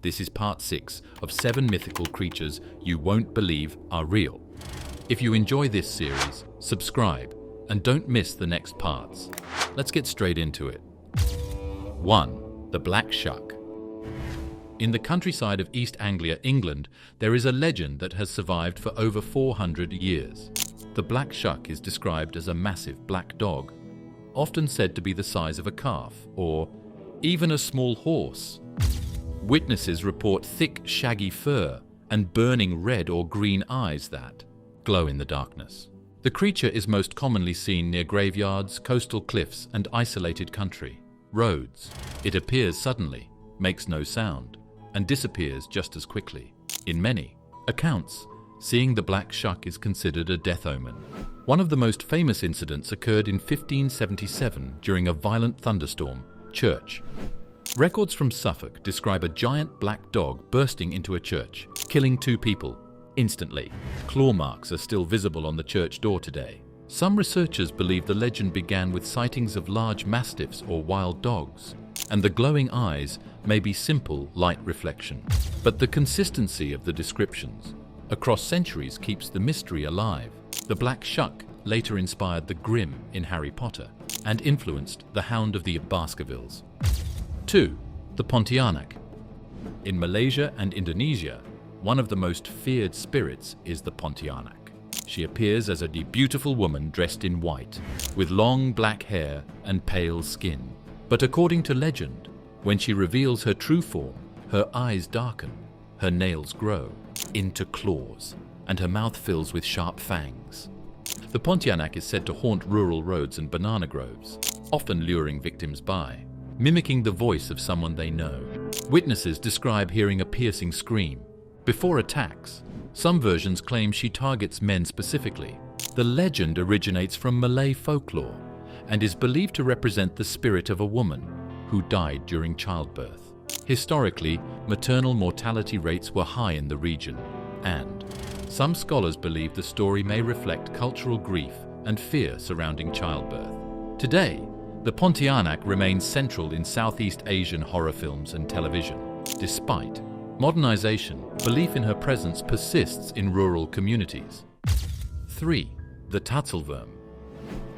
This is part 6 of 7 mythical creatures you won't believe are real. If you enjoy this series, subscribe and don't miss the next parts. Let's get straight into it. 1. The Black Shuck. In the countryside of East Anglia, England, there is a legend that has survived for over 400 years. The Black Shuck is described as a massive black dog, often said to be the size of a calf, or even a small horse. Witnesses report thick, shaggy fur and burning red or green eyes that glow in the darkness. The creature is most commonly seen near graveyards, coastal cliffs, and isolated country roads. It appears suddenly, makes no sound, and disappears just as quickly. In many accounts, seeing the Black Shuck is considered a death omen. One of the most famous incidents occurred in 1577 during a violent thunderstorm, church. Records from Suffolk describe a giant black dog bursting into a church, killing 2 people instantly. Claw marks are still visible on the church door today. Some researchers believe the legend began with sightings of large mastiffs or wild dogs, and the glowing eyes may be simple light reflection. But the consistency of the descriptions across centuries keeps the mystery alive. The Black Shuck later inspired the Grimm in Harry Potter and influenced the Hound of the Baskervilles. 2. The Pontianak. In Malaysia and Indonesia, one of the most feared spirits is the Pontianak. She appears as a beautiful woman dressed in white, with long black hair and pale skin. But according to legend, when she reveals her true form, her eyes darken, her nails grow into claws, and her mouth fills with sharp fangs. The Pontianak is said to haunt rural roads and banana groves, often luring victims by, mimicking the voice of someone they know. Witnesses describe hearing a piercing scream. Before attacks, some versions claim she targets men specifically. The legend originates from Malay folklore and is believed to represent the spirit of a woman who died during childbirth. Historically, maternal mortality rates were high in the region, and some scholars believe the story may reflect cultural grief and fear surrounding childbirth. Today, the Pontianak remains central in Southeast Asian horror films and television. Despite modernization, belief in her presence persists in rural communities. 3. The Tatzelwurm.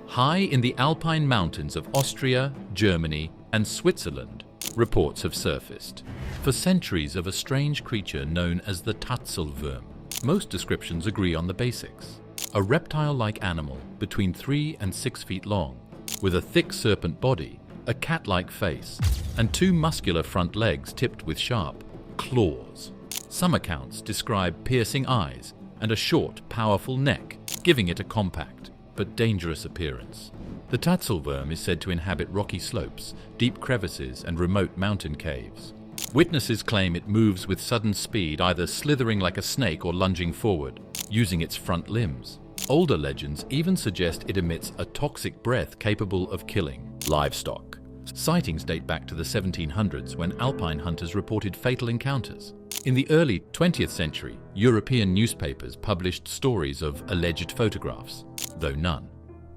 High in the Alpine mountains of Austria, Germany, and Switzerland, reports have surfaced for centuries of a strange creature known as the Tatzelwurm. Most descriptions agree on the basics. A reptile-like animal between 3 and 6 feet long, with a thick serpent body, a cat-like face, and 2 muscular front legs tipped with sharp claws. Some accounts describe piercing eyes and a short, powerful neck, giving it a compact but dangerous appearance. The Tatzelwurm is said to inhabit rocky slopes, deep crevices, and remote mountain caves. Witnesses claim it moves with sudden speed, either slithering like a snake or lunging forward, using its front limbs. Older legends even suggest it emits a toxic breath capable of killing livestock. Sightings date back to the 1700s when alpine hunters reported fatal encounters. In the early 20th century, European newspapers published stories of alleged photographs, though none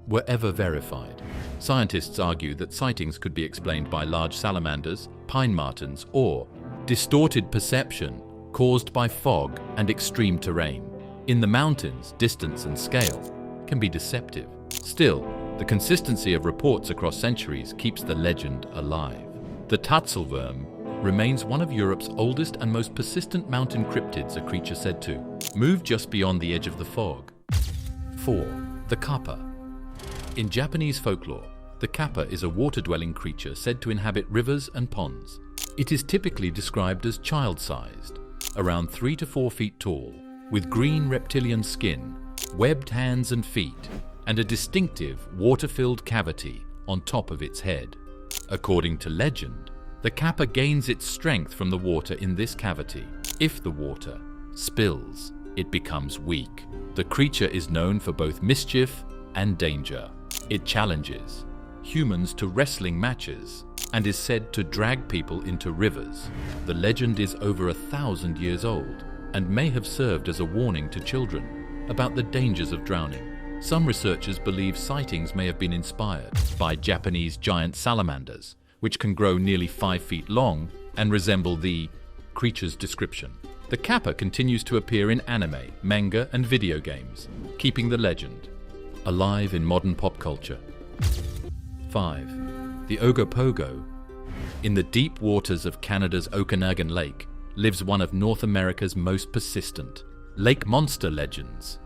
were ever verified. Scientists argue that sightings could be explained by large salamanders, pine martens, or distorted perception caused by fog and extreme terrain. In the mountains, distance and scale can be deceptive. Still, the consistency of reports across centuries keeps the legend alive. The Tatzelwurm remains one of Europe's oldest and most persistent mountain cryptids, a creature said to move just beyond the edge of the fog. 4. The Kappa. In Japanese folklore, the Kappa is a water-dwelling creature said to inhabit rivers and ponds. It is typically described as child-sized, around 3 to 4 feet tall, with green reptilian skin, webbed hands and feet, and a distinctive water-filled cavity on top of its head. According to legend, the Kappa gains its strength from the water in this cavity. If the water spills, it becomes weak. The creature is known for both mischief and danger. It challenges humans to wrestling matches and is said to drag people into rivers. The legend is over 1,000 years old and may have served as a warning to children about the dangers of drowning. Some researchers believe sightings may have been inspired by Japanese giant salamanders, which can grow nearly 5 feet long and resemble the creature's description. The Kappa continues to appear in anime, manga, and video games, keeping the legend alive in modern pop culture. 5. The Ogopogo. In the deep waters of Canada's Okanagan Lake lives one of North America's most persistent lake monster legends,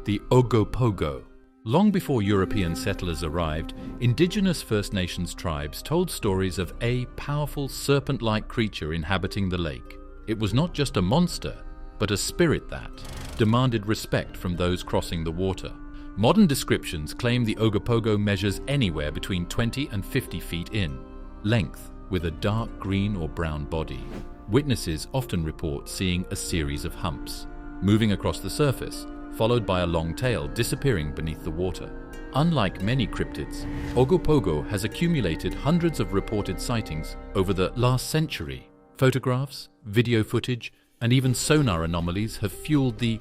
the Ogopogo. Long before European settlers arrived, indigenous First Nations tribes told stories of a powerful serpent-like creature inhabiting the lake. It was not just a monster, but a spirit that demanded respect from those crossing the water. Modern descriptions claim the Ogopogo measures anywhere between 20 and 50 feet in length, with a dark green or brown body. Witnesses often report seeing a series of humps moving across the surface, followed by a long tail disappearing beneath the water. Unlike many cryptids, Ogopogo has accumulated hundreds of reported sightings over the last century. Photographs, video footage, and even sonar anomalies have fueled the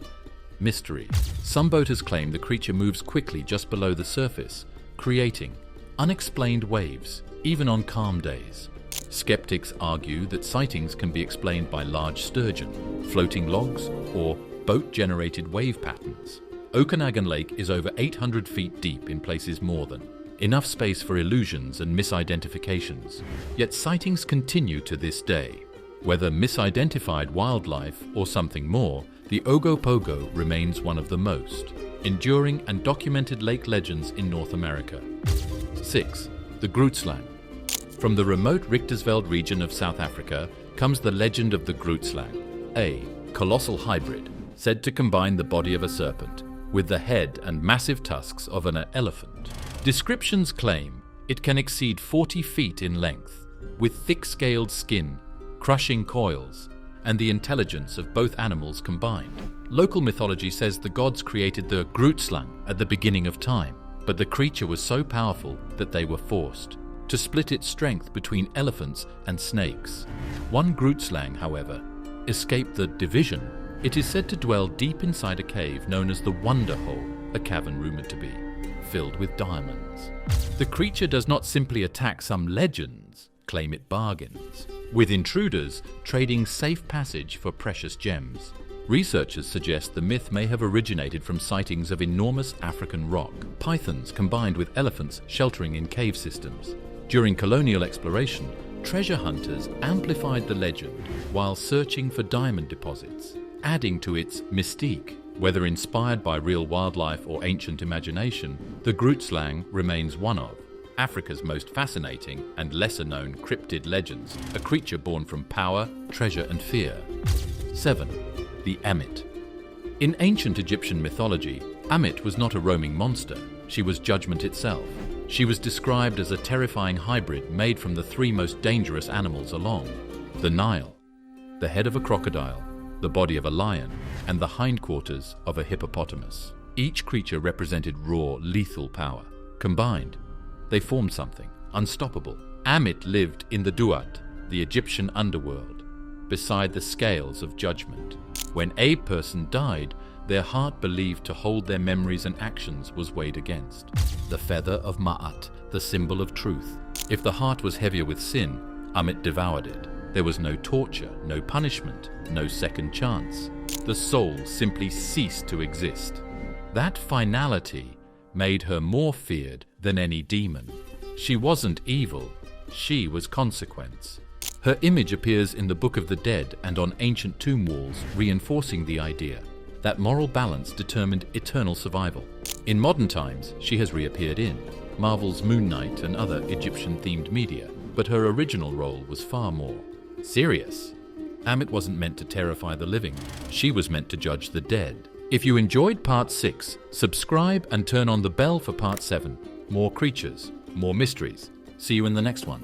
mystery. Some boaters claim the creature moves quickly just below the surface, creating unexplained waves, even on calm days. Skeptics argue that sightings can be explained by large sturgeon, floating logs, or boat-generated wave patterns. Okanagan Lake is over 800 feet deep in places more than enough space for illusions and misidentifications. Yet sightings continue to this day. Whether misidentified wildlife or something more, the Ogopogo remains one of the most enduring and documented lake legends in North America. 6. The Grootslang. From the remote Richtersveld region of South Africa comes the legend of the Grootslang, a colossal hybrid said to combine the body of a serpent with the head and massive tusks of an elephant. Descriptions claim it can exceed 40 feet in length, with thick-scaled skin, crushing coils, and the intelligence of both animals combined. Local mythology says the gods created the Grootslang at the beginning of time, but the creature was so powerful that they were forced to split its strength between elephants and snakes. One Grootslang, however, escaped the division. It is said to dwell deep inside a cave known as the Wonder Hole, a cavern rumored to be filled with diamonds. The creature does not simply attack, some legends claim it bargains with intruders, trading safe passage for precious gems. Researchers suggest the myth may have originated from sightings of enormous African rock pythons combined with elephants sheltering in cave systems. During colonial exploration, treasure hunters amplified the legend while searching for diamond deposits, adding to its mystique. Whether inspired by real wildlife or ancient imagination, the Grootslang remains one of Africa's most fascinating and lesser-known cryptid legends, a creature born from power, treasure, and fear. 7. The Ammit. In ancient Egyptian mythology, Ammit was not a roaming monster. She was judgment itself. She was described as a terrifying hybrid made from the three most dangerous animals along: the Nile, the head of a crocodile, the body of a lion, and the hindquarters of a hippopotamus. Each creature represented raw, lethal power. Combined, they formed something unstoppable. Ammit lived in the Duat, the Egyptian underworld, beside the scales of judgment. When a person died, their heart believed to hold their memories and actions was weighed against. The feather of Ma'at, the symbol of truth. If the heart was heavier with sin, Ammit devoured it. There was no torture, no punishment, no second chance. The soul simply ceased to exist. That finality made her more feared than any demon. She wasn't evil, she was consequence. Her image appears in the Book of the Dead and on ancient tomb walls, reinforcing the idea that moral balance determined eternal survival. In modern times, she has reappeared in Marvel's Moon Knight and other Egyptian-themed media, but her original role was far more serious. Ammit wasn't meant to terrify the living, she was meant to judge the dead. If you enjoyed Part 6, subscribe and turn on the bell for Part 7. More creatures, more mysteries. See you in the next one.